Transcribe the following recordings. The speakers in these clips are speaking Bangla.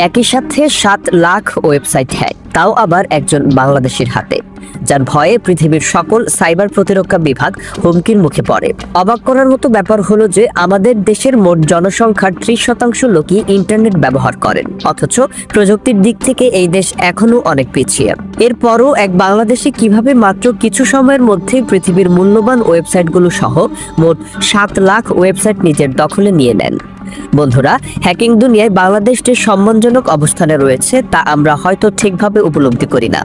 একই সাথে 7 লাখ ওয়েবসাইট হ্যাক, তাও আবার একজন বাংলাদেশির হাতে, যার ভয়ে পৃথিবীর সকল সাইবার প্রতিরক্ষা বিভাগ হুমকির মুখে পড়ে। অবাক করার মতো ব্যাপার হলো যে আমাদের দেশের মোট জনসংখ্যার 30% লোকই ইন্টারনেট ব্যবহার করেন, অথচ প্রযুক্তির দিক থেকে এই দেশ এখনো অনেক পিছিয়ে। এরপরও এক বাংলাদেশি কিভাবে মাত্র কিছু সময়ের মধ্যে পৃথিবীর মূল্যবান ওয়েবসাইটগুলো সহ মোট 7 লাখ ওয়েবসাইট নিজের দখলে নিয়ে নেন? বন্ধুরা, হ্যাকিং দুনিয়ায় বাংলাদেশ যে সম্মানজনক অবস্থানে রয়েছে তা আমরা হয়তো ঠিকভাবে উপলব্ধি করি না।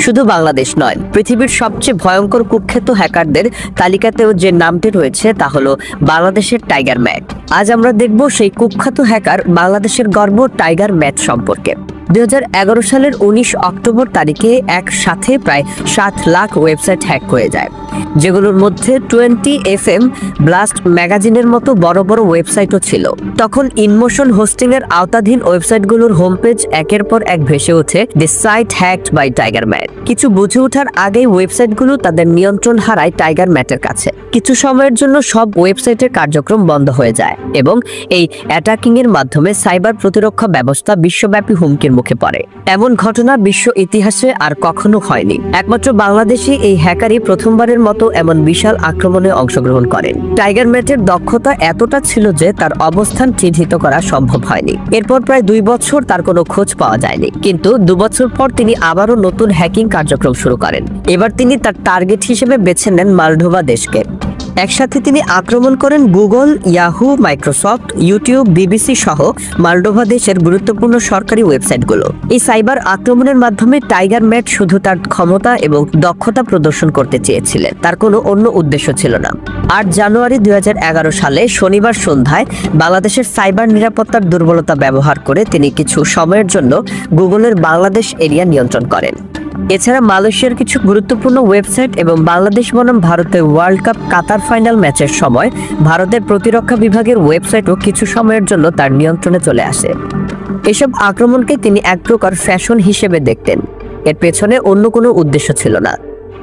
শুধু বাংলাদেশ নয়, পৃথিবীর সবচেয়ে ভয়ঙ্কর কুখ্যাত হ্যাকারদের তালিকাতেও যে নামটি রয়েছে তা হলো বাংলাদেশের টাইগার ম্যাট। আজ আমরা দেখব সেই কুখ্যাত হ্যাকার বাংলাদেশের গর্ব টাইগার ম্যাট সম্পর্কে। 2011 সালের 19 অক্টোবর তারিখে একসাথে প্রায় 7 লাখ ওয়েবসাইট হ্যাক হয়ে যায়, যেগুলোর মধ্যে 20FM ব্লাস্ট ম্যাগাজিনের মতো বড় বড় ওয়েবসাইটও ছিল। তখন ইনমোশন হোস্টিং এর আওতাধীন ওয়েবসাইটগুলোর হোম পেজ একের পর এক ভেসে ওঠে the site hacked by Tiger Matt. কিছু বুঝে ওঠার আগেই ওয়েবসাইটগুলো তাদের নিয়ন্ত্রণ হারায় টাইগার ম্যাটের কাছে। কিছু সময়ের জন্য সব ওয়েবসাইটের কার্যক্রম বন্ধ হয়ে যায় এবং এই অ্যাটাকিং এর মাধ্যমে সাইবার প্রতিরক্ষা ব্যবস্থা বিশ্বব্যাপী হুমকির মুখে পড়ে। এমন ঘটনা বিশ্ব ইতিহাসে আর কখনো হয়নি। একমাত্র বাংলাদেশে এই হ্যাকারই প্রথমবারের মতো এমন বিশাল আক্রমণে অংশগ্রহণ করেন। টাইগার ম্যাটের দক্ষতা এতটা ছিল যে তার অবস্থান চিহ্নিত করা সম্ভব হয়নি। এরপর প্রায় 2 বছর তার কোনো খোঁজ পাওয়া যায়নি, কিন্তু 2 বছর পর তিনি আবারও নতুন হ্যাকিং কার্যক্রম শুরু করেন। এবার তিনি তার টার্গেট হিসেবে বেছে নেন মালডোভা দেশকে। একসাথে তিনি আক্রমণ করেন Google, Yahoo, Microsoft, YouTube, BBC সহ মালডোভা দেশের গুরুত্বপূর্ণ সরকারি ওয়েবসাইটগুলো। এই সাইবার আক্রমণের মাধ্যমে টাইগার ম্যাট শুধু তার ক্ষমতা এবং দক্ষতা প্রদর্শন করতে চেয়েছিলেন, তার কোনো অন্য উদ্দেশ্য ছিল না। 8 জানুয়ারি 2011 সালে শনিবার সন্ধ্যায় বাংলাদেশের সাইবার নিরাপত্তার দুর্বলতা ব্যবহার করে তিনি কিছু সময়ের জন্য গুগলের বাংলাদেশ এরিয়া নিয়ন্ত্রণ করেন। এছাড়া মালয়েশিয়ার কিছু গুরুত্বপূর্ণ ওয়েবসাইট এবং বাংলাদেশ বনাম ভারতের ওয়ার্ল্ড কাপ কাতার ফাইনাল ম্যাচের সময় ভারতের প্রতিরক্ষা বিভাগের ওয়েবসাইটও কিছু সময়ের জন্য তার নিয়ন্ত্রণে চলে আসে। এসব আক্রমণকে তিনি এক প্রকার ফ্যাশন হিসেবে দেখতেন, এর পেছনে অন্য কোনো উদ্দেশ্য ছিল না।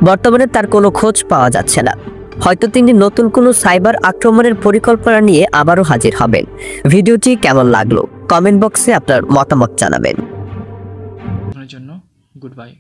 বর্তমানে তার কোনো খোঁজ পাওয়া যাচ্ছে না। হয়তো তিনি নতুন কোনো সাইবার আক্রমণের পরিকল্পনা নিয়ে আবারও হাজির হবেন। ভিডিওটি কেমন লাগলো কমেন্ট বক্সে আপনার মতামত জানাবেন। জন্য গুড বাই।